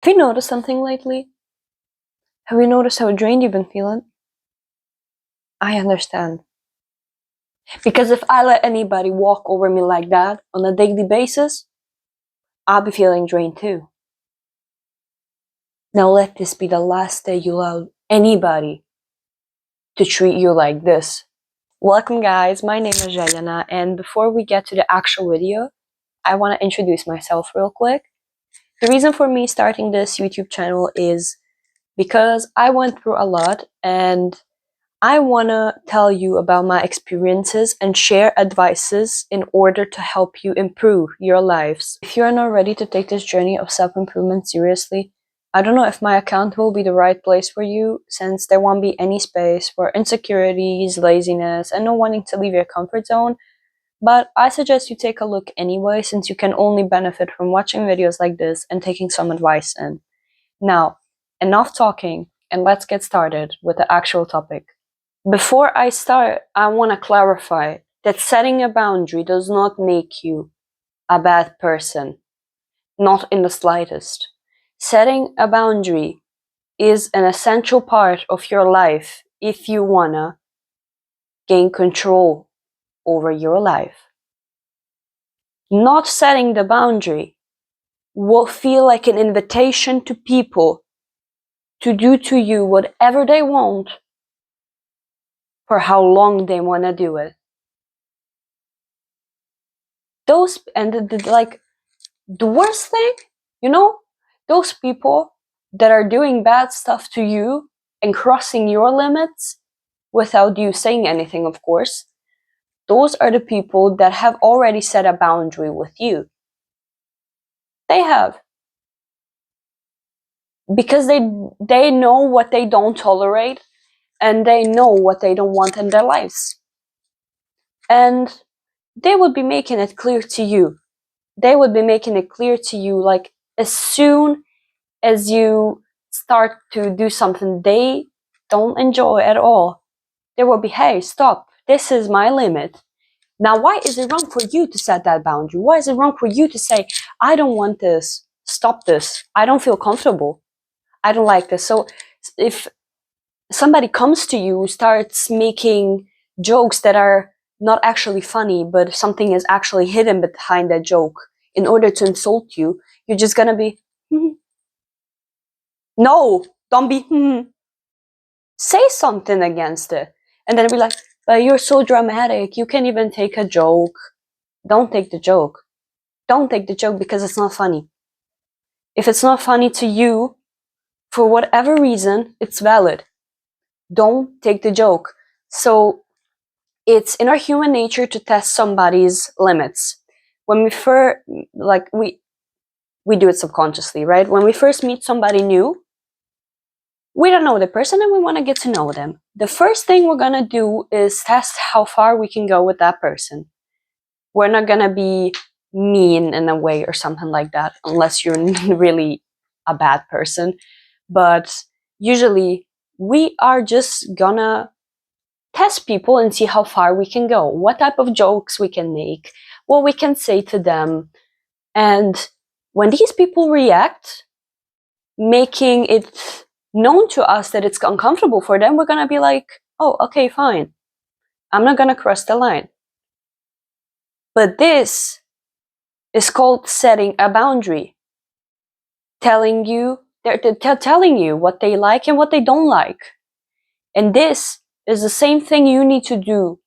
Have you noticed something lately? Have you noticed how drained you've been feeling? I understand. Because if I let anybody walk over me like that on a daily basis, I'll be feeling drained too. Now let this be the last day you allow anybody to treat you like this. Welcome guys, my name is Jelena, and before we get to the actual video, I want to introduce myself real quick. The reason for me starting this YouTube channel is because I went through a lot and I want to tell you about my experiences and share advices in order to help you improve your lives. If you're not ready to take this journey of self-improvement seriously, I don't know if my account will be the right place for you, since there won't be any space for insecurities, laziness, and no wanting to leave your comfort zone. But I suggest you take a look anyway, since you can only benefit from watching videos like this and taking some advice in. Now, enough talking, and let's get started with the actual topic. Before I start, I want to clarify that setting a boundary does not make you a bad person, not in the slightest. Setting a boundary is an essential part of your life if you want to gain control over your life. Not setting the boundary will feel like an invitation to people to do to you whatever they want for how long they want to do it. The worst thing, those people that are doing bad stuff to you and crossing your limits without you saying anything, of course, those are the people that have already set a boundary with you. They have. Because they know what they don't tolerate and they know what they don't want in their lives. And they would be making it clear to you. They would be making it clear to you, like, as soon as you start to do something they don't enjoy at all, they will be, hey, stop, this is my limit. Now, why is it wrong for you to set that boundary? Why is it wrong for you to say, I don't want this, stop this, I don't feel comfortable, I don't like this? So if somebody comes to you, starts making jokes that are not actually funny, but something is actually hidden behind that joke in order to insult you, you're just gonna be, no, don't be, say something against it. And then be like, but you're so dramatic, you can't even take a joke. Don't take the joke. Don't take the joke because it's not funny. If it's not funny to you, for whatever reason, it's valid. Don't take the joke. So it's in our human nature to test somebody's limits. When we first, we do it subconsciously, right? When we first meet somebody new, we don't know the person and we want to get to know them. The first thing we're going to do is test how far we can go with that person. We're not going to be mean in a way or something like that, unless you're really a bad person. But usually we are just gonna test people and see how far we can go, what type of jokes we can make, what we can say to them. And when these people react, making it known to us that it's uncomfortable for them, we're gonna be like, oh, okay, fine. I'm not gonna cross the line. But this is called setting a boundary. Telling you, they're telling you what they like and what they don't like. And this is the same thing you need to do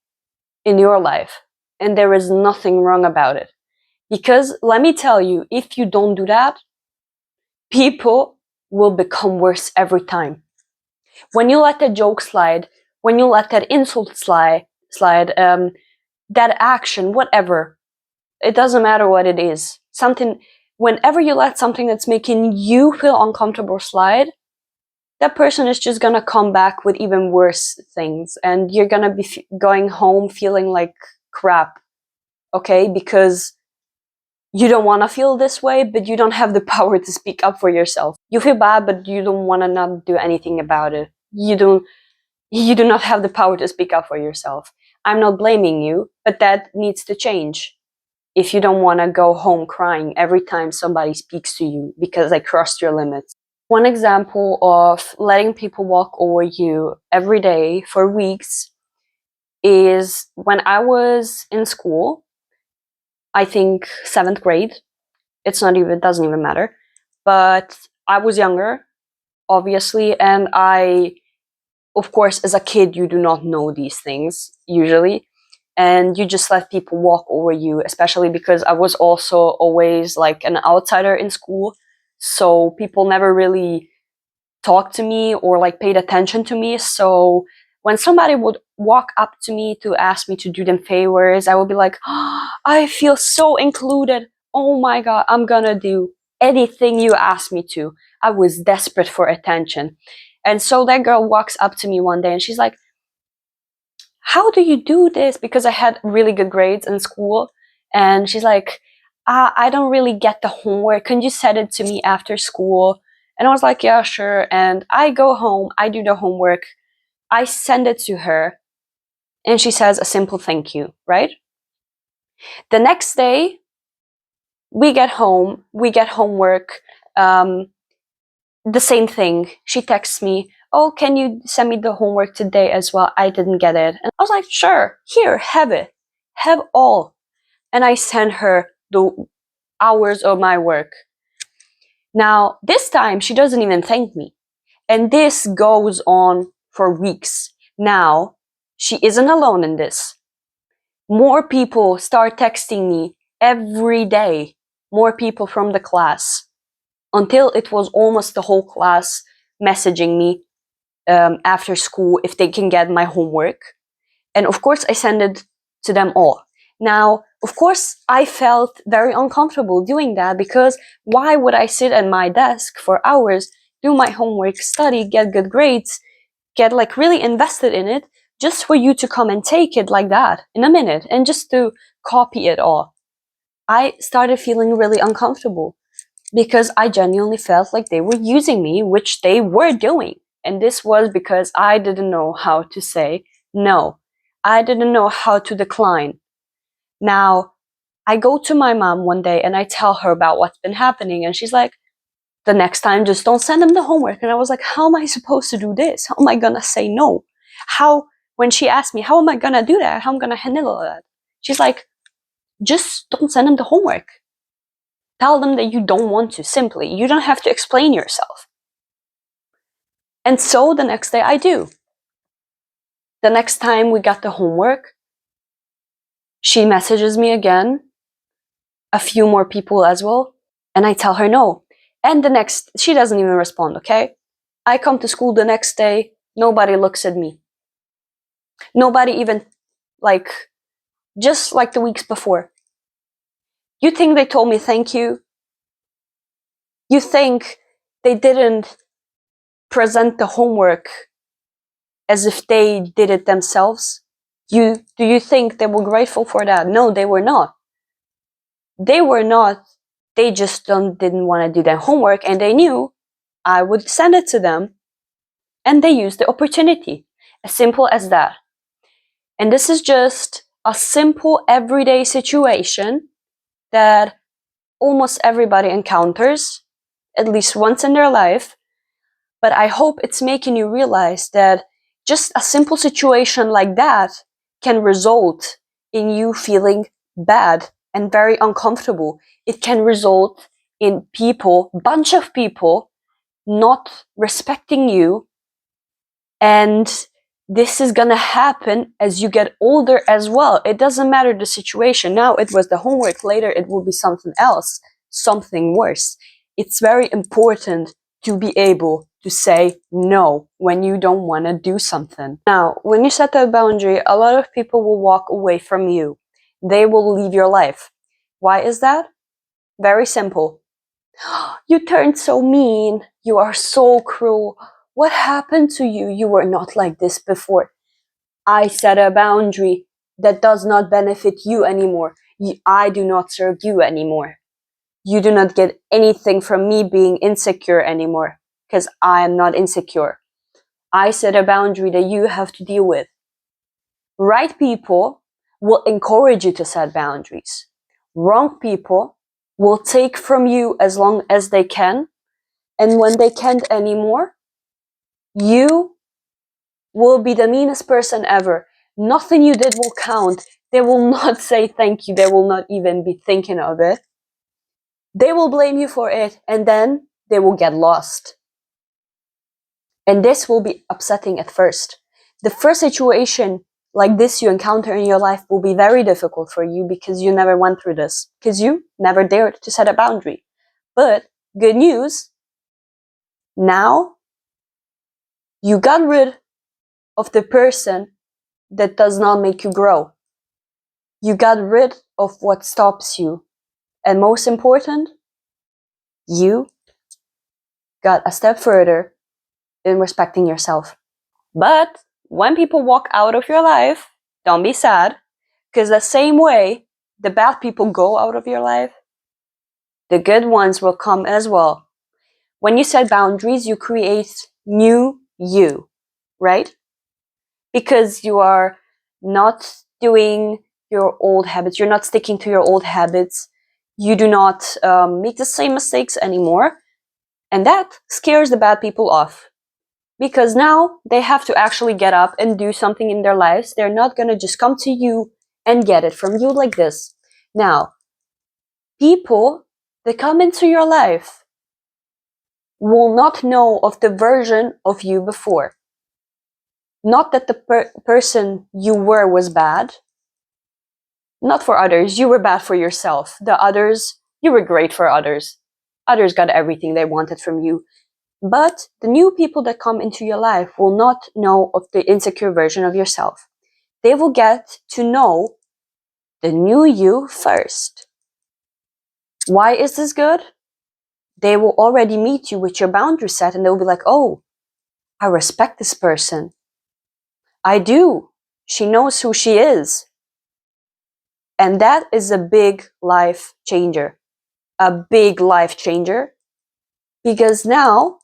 in your life. And there is nothing wrong about it. Because let me tell you, if you don't do that, people will become worse every time. When you let that joke slide, when you let that insult slide, that action, whatever, it doesn't matter what it is. Whenever you let something that's making you feel uncomfortable slide, that person is just gonna come back with even worse things, and you're gonna be going home feeling like crap, okay? Because you don't want to feel this way, but you don't have the power to speak up for yourself. You feel bad, but you don't want to not do anything about it. You do not have the power to speak up for yourself. I'm not blaming you, but that needs to change. if you don't want to go home crying every time somebody speaks to you because they crossed your limits. One example of letting people walk over you every day for weeks is when I was in school, I think 7th grade. It doesn't even matter. But I was younger, obviously, and of course, as a kid, you do not know these things usually, and you just let people walk over you, especially because I was also always like an outsider in school, so people never really talked to me or like paid attention to me. So when somebody would walk up to me to ask me to do them favors, I would be like, oh, I feel so included. Oh my God, I'm gonna do anything you ask me to. I was desperate for attention. And so that girl walks up to me one day and she's like, how do you do this? Because I had really good grades in school. And she's like, I don't really get the homework. Can you send it to me after school? And I was like, yeah, sure. And I go home, I do the homework, I send it to her, and she says a simple thank you, right? The next day, we get home, we get homework, the same thing. She texts me, oh, can you send me the homework today as well? I didn't get it. And I was like, sure, here, have it. Have all. And I sent her the hours of my work. Now, this time, she doesn't even thank me. And this goes on for weeks. Now, she isn't alone in this. More people start texting me every day. More people from the class. Until it was almost the whole class messaging me after school if they can get my homework. And of course, I send it to them all. Now, of course, I felt very uncomfortable doing that because why would I sit at my desk for hours, do my homework, study, get good grades, get like really invested in it just for you to come and take it like that in a minute and just to copy it all? I started feeling really uncomfortable because I genuinely felt like they were using me, which they were doing. And this was because I didn't know how to say no. I didn't know how to decline. Now, I go to my mom one day and I tell her about what's been happening, and she's like, the next time, just don't send them the homework. And I was like, how am I supposed to do this? How am I gonna say no? When she asked me, how am I gonna do that? How am I gonna handle that? She's like, just don't send them the homework. Tell them that you don't want to, simply. You don't have to explain yourself. And so the next day I do. The next time we got the homework, she messages me again, a few more people as well, and I tell her no. And she doesn't even respond, okay? I come to school the next day, nobody looks at me. Nobody even, just like the weeks before. You think they told me thank you? You think they didn't present the homework as if they did it themselves? Do you think they were grateful for that? No, they were not. They were not. They just didn't want to do their homework, and they knew I would send it to them, and they used the opportunity. As simple as that. And this is just a simple everyday situation that almost everybody encounters at least once in their life. But I hope it's making you realize that just a simple situation like that can result in you feeling bad and very uncomfortable. It can result in bunch of people not respecting you. And this is gonna happen as you get older as well. It doesn't matter the situation. Now it was the homework, later it will be something else, something worse. It's very important to be able to say no when you don't want to do something. Now, when you set that boundary, a lot of people will walk away from you. They will leave your life. Why is that? Very simple. You turned so mean. You are so cruel. What happened to you? You were not like this before. I set a boundary that does not benefit you anymore. I do not serve you anymore. You do not get anything from me being insecure anymore, because I am not insecure. I set a boundary that you have to deal with. Right people will encourage you to set boundaries. Wrong people will take from you as long as they can, and when they can't anymore, you will be the meanest person ever. Nothing you did will count. They will not say thank you. They will not even be thinking of it. They will blame you for it, and then they will get lost. And this will be upsetting at first. The first situation like this you encounter in your life will be very difficult for you because you never went through this, because you never dared to set a boundary. But good news, now you got rid of the person that does not make you grow. You got rid of what stops you. And most important, you got a step further in respecting yourself. But when people walk out of your life, don't be sad, because the same way the bad people go out of your life, the good ones will come as well. When you set boundaries, you create new you, right? Because you are not doing your old habits, you're not sticking to your old habits, you do not make the same mistakes anymore, and that scares the bad people off. Because now they have to actually get up and do something in their lives. They're not gonna just come to you and get it from you like this. Now, people that come into your life will not know of the version of you before. Not that the person you were was bad. Not for others, you were bad for yourself. The others, you were great for others. Others got everything they wanted from you. But the new people that come into your life will not know of the insecure version of yourself. They will get to know the new you first. Why is this good? They will already meet you with your boundary set and they'll be like, oh, I respect this person. I do. She knows who she is. And that is a big life changer. A big life changer. Because now,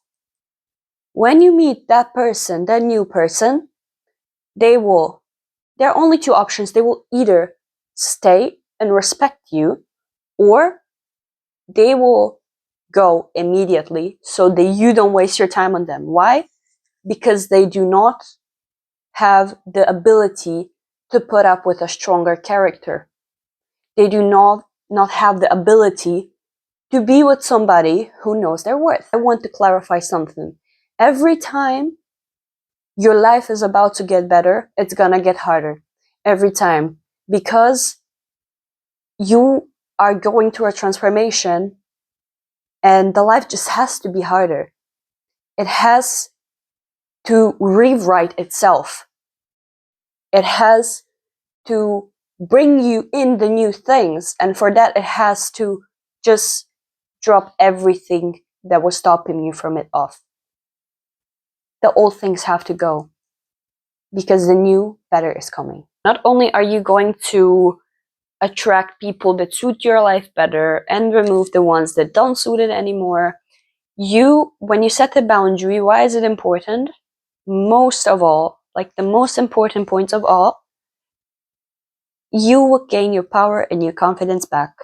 when you meet that person, that new person, there are only two options. They will either stay and respect you, or they will go immediately so that you don't waste your time on them. Why? Because they do not have the ability to put up with a stronger character. They do not have the ability to be with somebody who knows their worth. I want to clarify something. Every time your life is about to get better, it's gonna get harder. Every time. Because you are going through a transformation and the life just has to be harder. It has to rewrite itself. It has to bring you in the new things. And for that, it has to just drop everything that was stopping you from it off. The old things have to go because the new, better is coming. Not only are you going to attract people that suit your life better and remove the ones that don't suit it anymore, when you set a boundary, why is it important? Most of all, like the most important points of all, you will gain your power and your confidence back.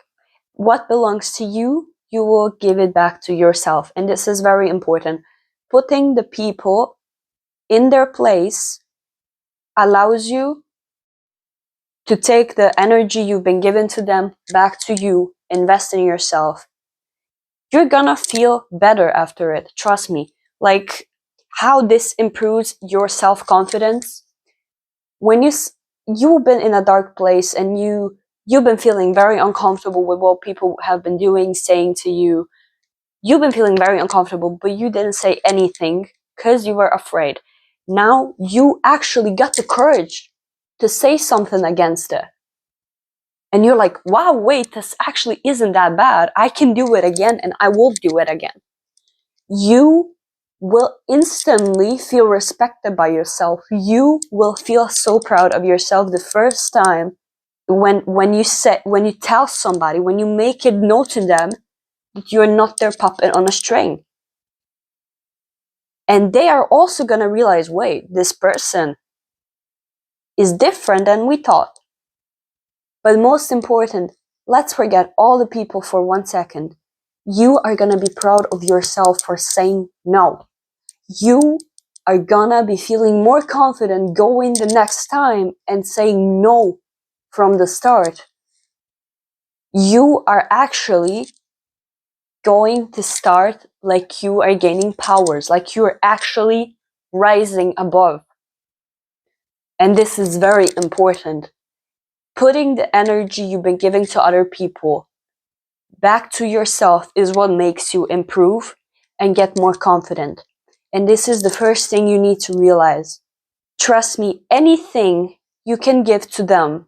What belongs to you, you will give it back to yourself. And this is very important. Putting the people in their place allows you to take the energy you've been given to them back to you, invest in yourself. You're gonna feel better after it, trust me. Like how this improves your self-confidence. When you've been in a dark place and you've been feeling very uncomfortable with what people have been doing, saying to you. You've been feeling very uncomfortable, but you didn't say anything because you were afraid. Now you actually got the courage to say something against it. And you're like, wow, wait, this actually isn't that bad. I can do it again and I will do it again. You will instantly feel respected by yourself. You will feel so proud of yourself the first time when you tell somebody, when you make it known to them that you're not their puppet on a string. And they are also gonna realize, wait, this person is different than we thought. But most important, let's forget all the people for 1 second. You are gonna be proud of yourself for saying no. You are gonna be feeling more confident going the next time and saying no from the start. You are actually going to start like you are gaining powers, like you are actually rising above. And this is very important. Putting the energy you've been giving to other people back to yourself is what makes you improve and get more confident. And this is the first thing you need to realize. Trust me, anything you can give to them,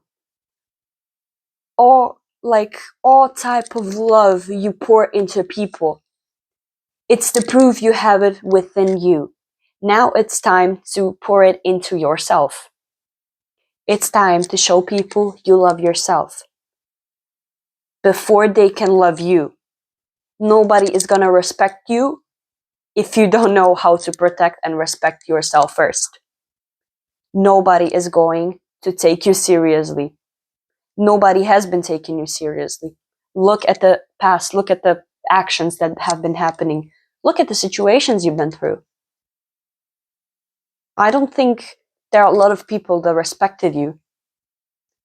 or like all type of love you pour into people, it's the proof you have it within you. Now it's time to pour it into yourself. It's time to show people you love yourself before they can love you. Nobody is gonna respect you if you don't know how to protect and respect yourself first. Nobody is going to take you seriously. Nobody has been taking you seriously. Look at the past, look at the actions that have been happening. Look at the situations you've been through. I don't think there are a lot of people that respected you.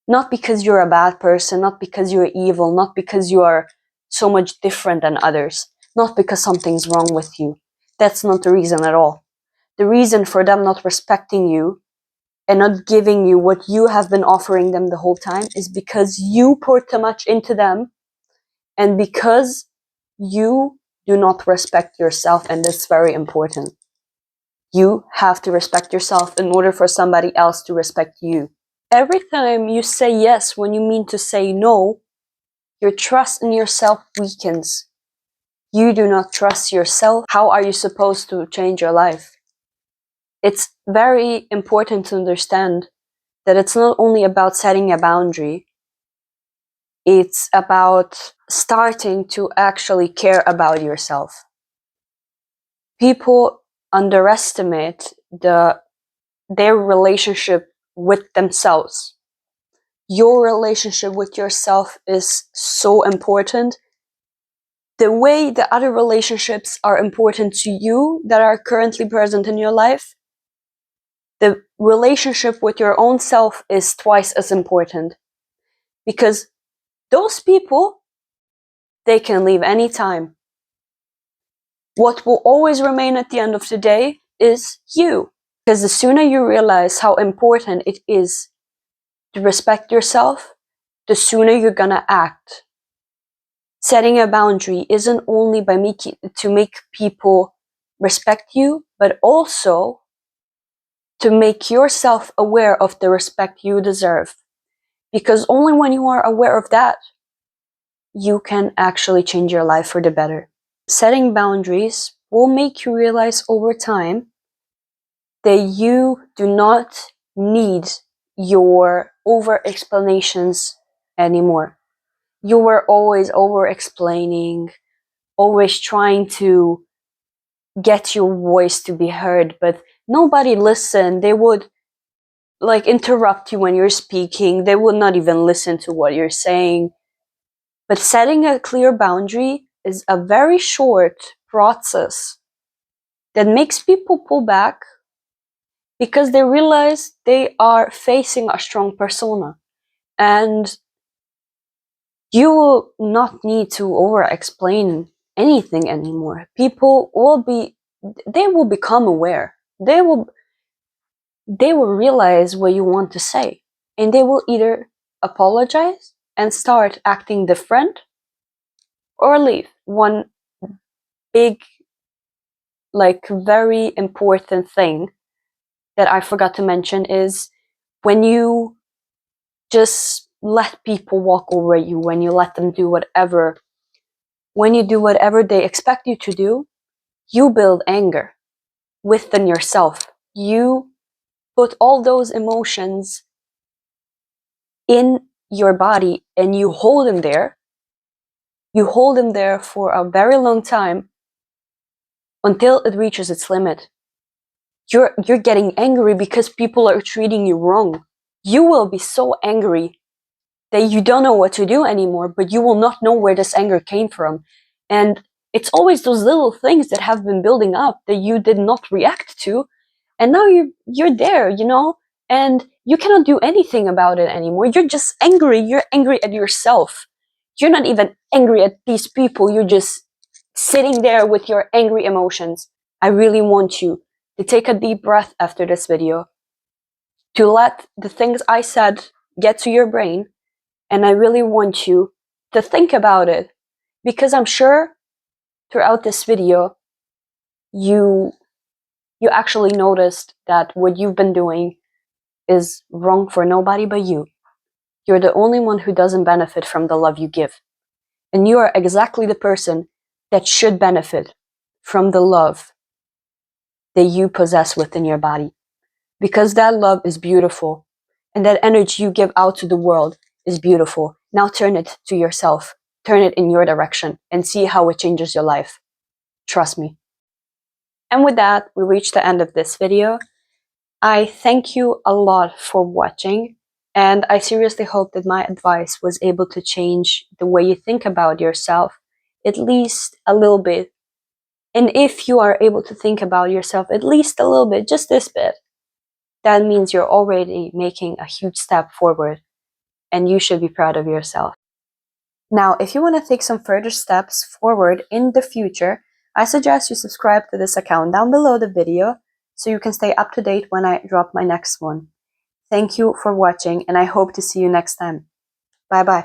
Not because you're a bad person, not because you're evil, not because you are so much different than others, not because something's wrong with you. That's not the reason at all. The reason for them not respecting you and not giving you what you have been offering them the whole time is because you poured too much into them, and because you do not respect yourself, and that's very important. You have to respect yourself in order for somebody else to respect you. Every time you say yes when you mean to say no, your trust in yourself weakens. You do not trust yourself. How are you supposed to change your life? It's very important to understand that it's not only about setting a boundary, it's about starting to actually care about yourself. People underestimate their relationship with themselves. Your relationship with yourself is so important. The way the other relationships are important to you that are currently present in your life, the relationship with your own self is twice as important. Because those people, they can leave anytime. What will always remain at the end of the day is you. Because the sooner you realize how important it is to respect yourself, the sooner you're gonna act. Setting a boundary isn't only to make people respect you, but also to make yourself aware of the respect you deserve. Because only when you are aware of that, you can actually change your life for the better. Setting boundaries will make you realize over time that you do not need your over explanations anymore. You were always over explaining, always trying to get your voice to be heard, but nobody listened. They would interrupt you when you're speaking. They would not even listen to what you're saying. But setting a clear boundary is a very short process that makes people pull back because they realize they are facing a strong persona. And you will not need to over-explain anything anymore. People will become aware. They will realize what you want to say. And they will either apologize and start acting different or leave. One big, very important thing that I forgot to mention is when you just let people walk over you, when you let them do whatever, when you do whatever they expect you to do, you build anger within yourself. You put all those emotions in your body and you hold them there. You hold them there for a very long time until it reaches its limit. You're getting angry because people are treating you wrong. You will be so angry that you don't know what to do anymore, but you will not know where this anger came from. And it's always those little things that have been building up that you did not react to, and now you're there, you know, and you cannot do anything about it anymore. You're just angry. You're angry at yourself. You're not even angry at these people. You're just sitting there with your angry emotions. I really want you to take a deep breath after this video, to let the things I said get to your brain, and I really want you to think about it, because I'm sure throughout this video you actually noticed that what you've been doing is wrong for nobody but you. You're the only one who doesn't benefit from the love you give. And you are exactly the person that should benefit from the love that you possess within your body. Because that love is beautiful, and that energy you give out to the world is beautiful. Now turn it to yourself. Turn it in your direction and see how it changes your life. Trust me. And with that, we reach the end of this video. I thank you a lot for watching, and I seriously hope that my advice was able to change the way you think about yourself, at least a little bit. And if you are able to think about yourself at least a little bit, just this bit, that means you're already making a huge step forward, and you should be proud of yourself. Now, if you want to take some further steps forward in the future, I suggest you subscribe to this account down below the video so you can stay up to date when I drop my next one. Thank you for watching, and I hope to see you next time. Bye bye.